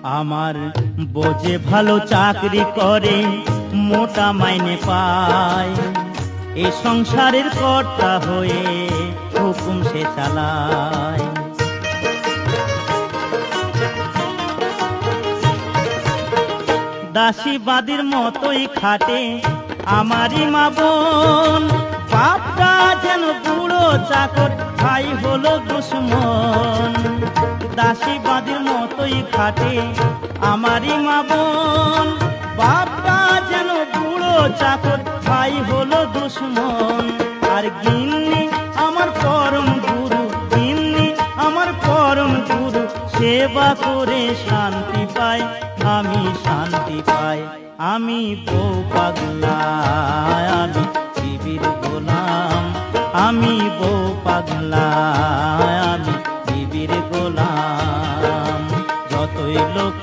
আমার বোঝে ভালো চাকরি করে, মোটা মাইনে পায়, এই সংসারের কর্তা হয়ে হুকুম সে চালায়। দাসীবাদীর মতোই খাটে আমারই মা বোন, বাপটা যেন বুড়ো চাকর, ভাই হলো দুশ্মন। দাসীবাদীর মতোই খাটে আমারই মা বোন, বাপটা যেন বুড়ো চাকর, ভাই হলো দুশ্মন। আর গিন্নি আমার পরম গুরু, গিন্নি আমার পরম গুরু, সেবা করে শান্তি পাই, আমি শান্তি পাই। আমি বউ পাগলা, আমি বিবির গোলাম, আমি বউ পাগলা, আমি বিবির গোলাম। যতই লোকে